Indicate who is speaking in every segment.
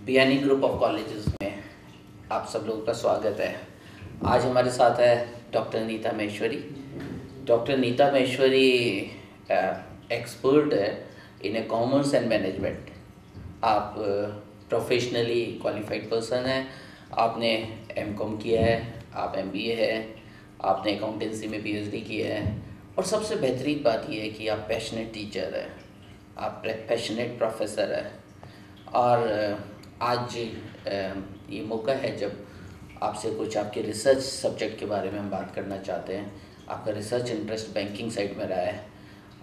Speaker 1: बीआनी group of colleges में आप सब लोगों का स्वागत है। आज हमारे साथ है doctor Nita Maheshwari. Doctor Nita Maheshwari expert है इन कॉमर्स एंड मैनेजमेंट। आप प्रोफेशनली क्वालिफाइड पर्सन हैं। आपने एमकॉम किया है, आप एमबीए है, आपने अकाउंटेंसी में पीएचडी किया है, और सबसे बेहतरीन बात यह है कि आप पैशनेट टीचर हैं, आप पैशनेट प्रोफेसर हैं। और आज ये मौका है जब आपसे कुछ आपके रिसर्च सब्जेक्ट के बारे में हम बात करना चाहते हैं। आपका रिसर्च इंटरेस्ट बैंकिंग साइड में रहा है,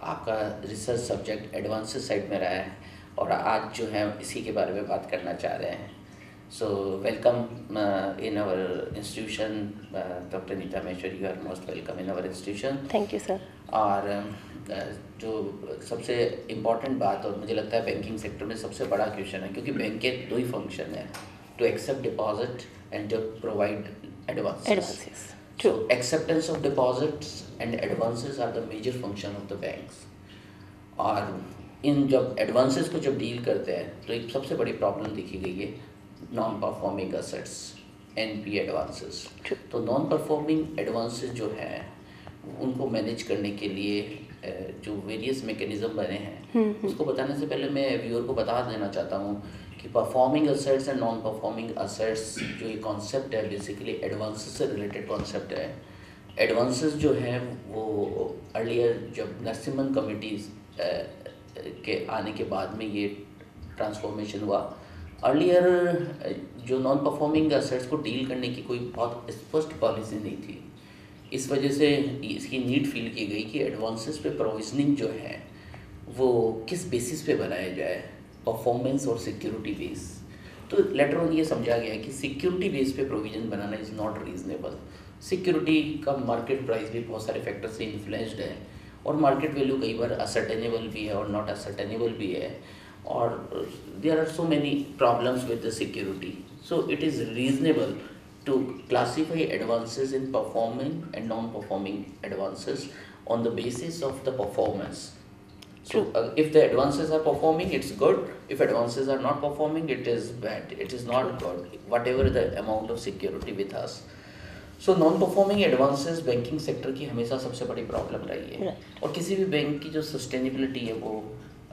Speaker 1: आपका रिसर्च सब्जेक्ट एडवांसेस साइड में रहा है, और आज जो है इसी के बारे में बात करना चाह रहे हैं। So welcome in our institution doctor Nita Maheshwari, you are most welcome in our institution.
Speaker 2: Thank you sir.
Speaker 1: और जो सबसे इम्पॉर्टेंट बात, और मुझे लगता है बैंकिंग सेक्टर में सबसे बड़ा क्वेश्चन है, क्योंकि बैंक के दो ही फंक्शन है, to accept deposit and to provide advances. So acceptance of deposits and advances are the major function of the banks। और इन जब एडवांसेस को जब डील करते हैं तो एक सबसे बड़ी प्रॉब्लम देखी गई है non performing assets, NP advances. तो नॉन परफॉर्मिंग एडवांसेस जो हैं उनको मैनेज करने के लिए जो वेरियस मैकेनिज्म बने हैं, उसको बताने से पहले मैं व्यूअर को बता देना चाहता हूँ कि performing assets and non performing assets जो ये कॉन्सेप्ट है बेसिकली एडवांसेस से रिलेटेड कॉन्सेप्ट है। एडवांसेस जो हैं वो अर्लियर जब नरसिम्हन कमिटीज़ के आने के बाद में ये ट्रांसफॉर्मेशन हुआ। अर्लियर जो नॉन परफॉर्मिंग असेट्स को डील करने की कोई बहुत स्पष्ट पॉलिसी नहीं थी। इस वजह से इसकी नीड फील की गई कि एडवांसेस पे प्रोविजनिंग जो है वो किस बेसिस पे बनाया जाए, परफॉर्मेंस और सिक्योरिटी बेस। तो लेटर ऑन ये समझा गया कि सिक्योरिटी बेस पे provision banana is not reasonable. Security का मार्केट प्राइस भी बहुत सारे फैक्टर से इन्फ्लुएंस्ड है, और मार्केट वैल्यू कई बार असर्टेनेबल भी है और नॉट असर्टेनेबल भी है, और there are so many problems with the security. So it is reasonable to classify advances in performing and non-performing advances on the basis of the performance. So if the advances are performing, it's good. If advances are not performing, it is bad. It is not good, whatever the amount of security with us. So non-performing advances banking sector की हमेशा सबसे बड़ी problem रही है, और किसी भी bank की जो सस्टेनेबिलिटी है वो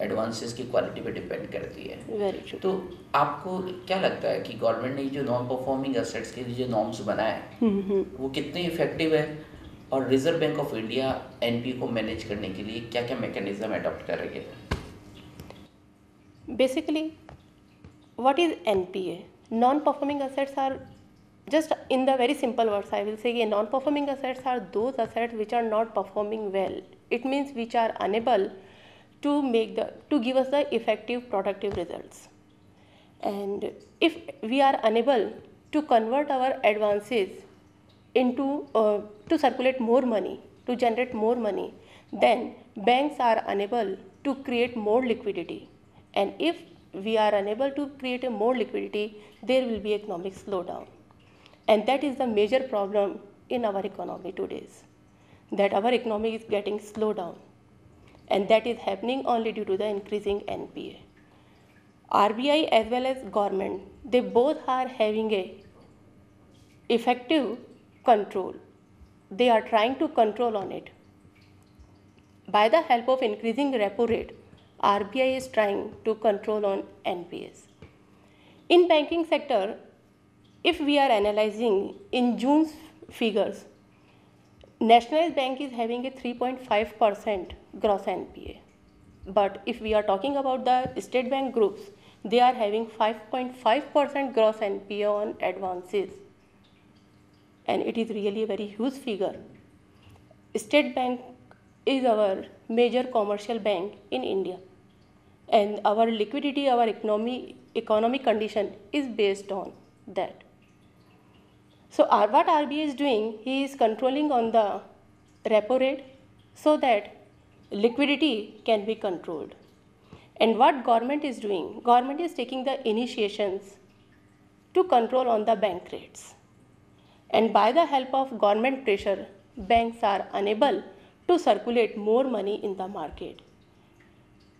Speaker 1: एडवांसेस की क्वालिटी पे डिपेंड करती है।
Speaker 2: Very true।
Speaker 1: तो आपको क्या लगता है कि गवर्नमेंट ने जो नॉन परफॉर्मिंग एसेट्स के लिए जो नॉर्म्स बनाए वो कितने इफेक्टिव है, और reserve bank of India NP को मैनेज करने के लिए क्या क्या मैकेनिज्म अडॉप्ट कर रही है?
Speaker 2: Basically, what is NPA? Non-performing assets are, just in the very simple words, I will say non-performing assets are those assets which are not performing well. It means which are unable to give us the effective productive results. And if we are unable to convert our advances into to circulate more money, to generate more money, then banks are unable to create more liquidity. And if we are unable to create a more liquidity, there will be economic slowdown. And that is the major problem in our economy today, that our economy is getting slowed down. And that is happening only due to the increasing NPA. RBI as well as government, they both are having a effective control. They are trying to control on it. By the help of increasing repo rate, RBI is trying to control on NPAs. In banking sector, if we are analyzing in June's figures, Nationalized Bank is having a 3.5% gross NPA. But if we are talking about the state bank groups, they are having 5.5% gross NPA on advances. And it is really a very huge figure. State Bank is our major commercial bank in India. And our liquidity, our economic condition is based on that. So what RBI is doing, he is controlling on the repo rate so that liquidity can be controlled. And what government is doing, government is taking the initiations to control on the bank rates. And by the help of government pressure, banks are unable to circulate more money in the market.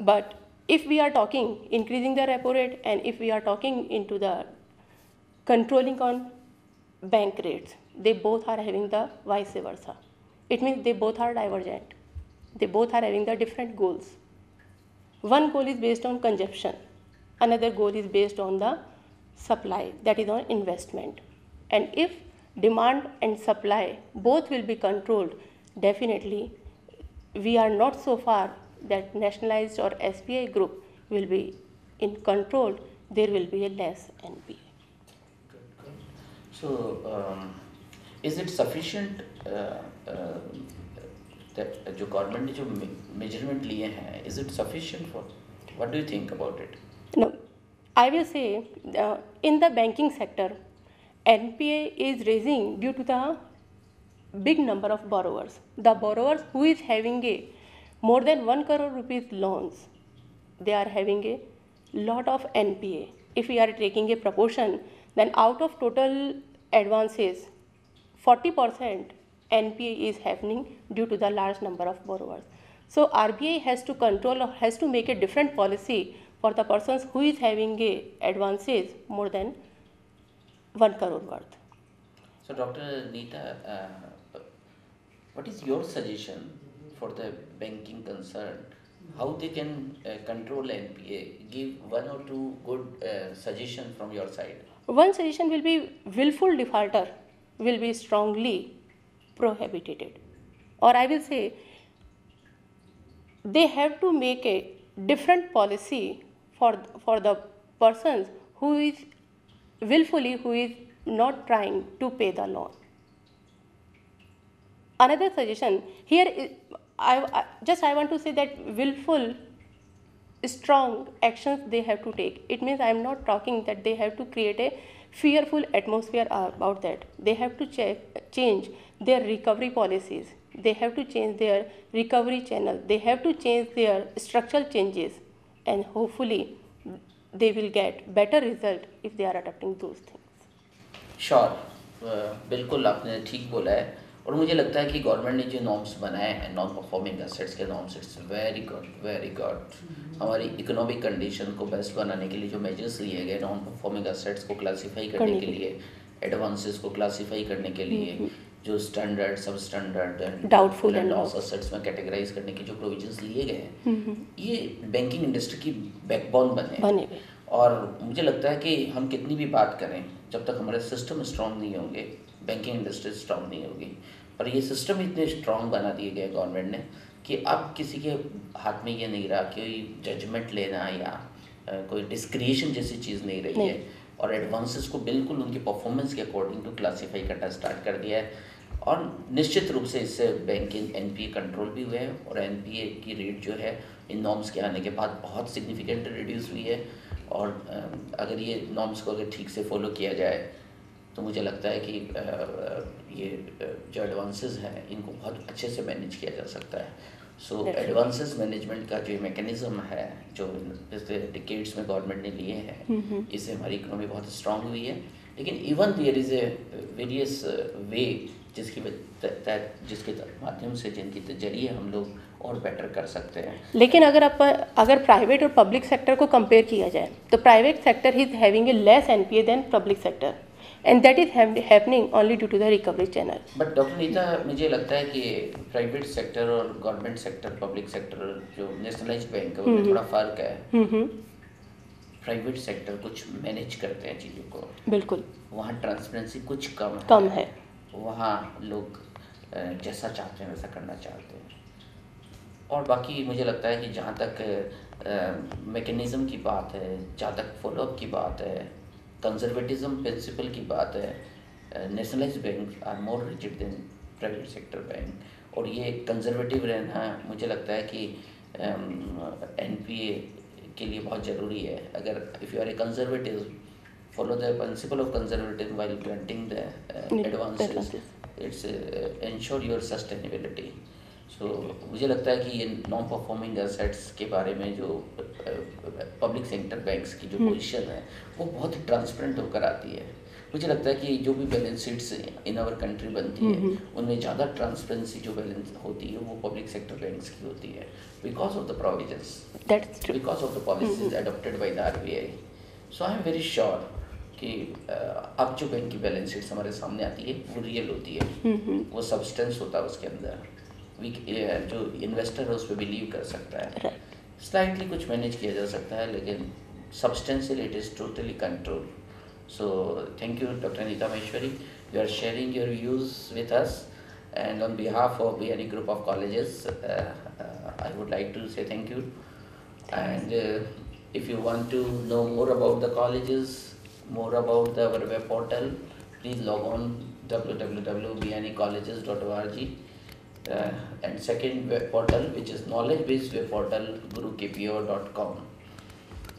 Speaker 2: But if we are talking increasing the repo rate and if we are talking into the controlling on bank rates, they both are having the vice versa. It means they both are divergent. They both are having the different goals. One goal is based on consumption, another goal is based on the supply, that is on investment. And if demand and supply both will be controlled, definitely we are not so far that nationalized or SBI group will be in control, there will be a less NPA.
Speaker 1: So, is it sufficient that जो government ने जो measurement लिए हैं, is it sufficient for? What do you think about it?
Speaker 2: No, I will say in the banking sector, NPA is raising due to the big number of borrowers. The borrowers who is having a more than 1 crore rupees loans, they are having a lot of NPA. If we are taking a proportion, then out of total advances, 40% NPA is happening due to the large number of borrowers. So RBI has to control or has to make a different policy for the persons who is having a advances more than 1 crore worth.
Speaker 1: So Dr. Neeta, what is your suggestion for the banking concern? How they can control NPA? Give one or two good suggestions from your side.
Speaker 2: One suggestion will be willful defaulter will be strongly prohibited, or I will say they have to make a different policy for the persons who is willfully who is not trying to pay the loan. Another suggestion here is, I want to say that willful strong actions they have to take. It means I am not talking that they have to create a fearful atmosphere about that. They have to change their recovery policies. They have to change their recovery channel. They have to change their structural changes, and hopefully they will get better result if they are adopting those things.
Speaker 1: Sure, बिल्कुल आपने ठीक बोला है, और मुझे लगता है कि गवर्नमेंट ने जो नॉर्म्स बनाए हैं नॉन परफॉर्मिंग एसेट्स के नॉर्म्स, इट्स वेरी गुड. हमारी इकोनॉमिक कंडीशन को बेस्ट बनाने के लिए जो मेजर्स लिए गए नॉन परफॉर्मिंग एसेट्स को क्लासीफाई करने के लिए, एडवांसेस को क्लासीफाई करने के लिए, जो स्टैंडर्ड, सब standard and
Speaker 2: doubtful and
Speaker 1: loss assets में कैटेगराइज करने के जो प्रोविजंस लिए गए हैं, ये बैंकिंग इंडस्ट्री की बैकबोन बने. और मुझे लगता है कि हम कितनी भी बात करें, जब तक हमारे सिस्टम स्ट्रॉन्ग नहीं होंगे, बैंकिंग इंडस्ट्री स्ट्रॉन्ग नहीं होगी. और ये सिस्टम इतने स्ट्रॉन्ग बना दिए गए गवर्नमेंट ने कि अब किसी के हाथ में ये नहीं रहा कि जजमेंट लेना या कोई डिस्क्रिएशन जैसी चीज़ नहीं रही है, और एडवांसेस को बिल्कुल उनकी परफॉर्मेंस के अकॉर्डिंग टू क्लासीफाई करना स्टार्ट कर दिया है. और निश्चित रूप से इससे बैंकिंग NPA कंट्रोल भी हुए हैं, और NPA की रेट जो है इन नॉर्म्स के आने के बाद बहुत सिग्निफिकेंट रिड्यूस हुई है. और अगर ये नॉर्म्स को अगर ठीक से फॉलो किया जाए तो मुझे लगता है कि ये जो एडवांसेस हैं इनको बहुत अच्छे से मैनेज किया जा सकता है. सो एडवांसेस मैनेजमेंट का जो मैकेनिज़्म है जो पिछले डिकेड्स में गवर्नमेंट ने लिए हैं, इससे हमारी इकोनॉमी बहुत स्ट्रांग हुई है. लेकिन even there is a various way जिसके माध्यम से जिनके जरिए हम लोग और बेटर कर सकते हैं.
Speaker 2: लेकिन अगर प्राइवेट और पब्लिक सेक्टर को कंपेयर किया जाए तो private sector is having a less NPA than public sector, and that is happening only due to the recovery channel.
Speaker 1: But doctor Nita, मुझे लगता है कि प्राइवेट सेक्टर और गवर्नमेंट सेक्टर, पब्लिक सेक्टर, जो नेशनलाइज्ड बैंक है उनमें थोड़ा फर्क है. प्राइवेट सेक्टर कुछ मैनेज करते हैं चीज़ों को,
Speaker 2: बिल्कुल.
Speaker 1: वहाँ ट्रांसपेरेंसी कुछ कम है. वहाँ लोग जैसा चाहते हैं वैसा करना चाहते हैं. और बाकी मुझे लगता है कि जहाँ तक मैकेनिज़्म की बात है, जहाँ तक फॉलोअप की बात है, कंजर्वेटिज्म प्रिंसिपल की बात है, nationalised bank are more rigid than private sector bank. और ये कंजर्वेटिव रहना मुझे लगता है कि NPA के लिए बहुत ज़रूरी है. अगर if you are a conservative, follow the principle of conservatism while granting the advances, it's ensure your sustainability. So मुझे लगता है कि ये नॉन परफॉर्मिंग एसेट्स के बारे में जो पब्लिक सेक्टर बैंक्स की जो पोजीशन है वो बहुत ही ट्रांसपेरेंट होकर आती है. मुझे लगता है कि जो भी balance sheets in our country बनती है उनमें ज़्यादा ट्रांसपेरेंसी जो बैलेंस होती है वो पब्लिक सेक्टर बैंक्स की होती है, because of the provisions,
Speaker 2: That's true.
Speaker 1: Because of the policies adopted by the RBI. So I am very sure कि अब जो बैंक की बैलेंस शीट्स हमारे सामने आती है वो रियल होती है, वो सब्सटेंस होता है उसके अंदर, जो इन्वेस्टर है उस पर बिलीव कर सकता है.
Speaker 2: Right.
Speaker 1: स्लाइटली कुछ मैनेज किया जा सकता है लेकिन substantially it is totally controlled. So thank you Dr. Neeta Maheshwari, you are sharing your views with us, and on behalf of BNE Group of Colleges I would like to say thank you. And if you want to know more about the colleges, more about our web portal, please log on www.bnecolleges.org, and second web portal which is knowledge based web portal gurukpo.com.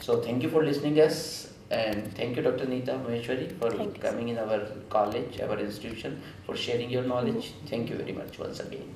Speaker 1: So thank you for listening us, and thank you Dr. Neeta Maheshwari for
Speaker 2: Thank you.
Speaker 1: coming in our college, our institution, for sharing your knowledge. Thank you very much once again.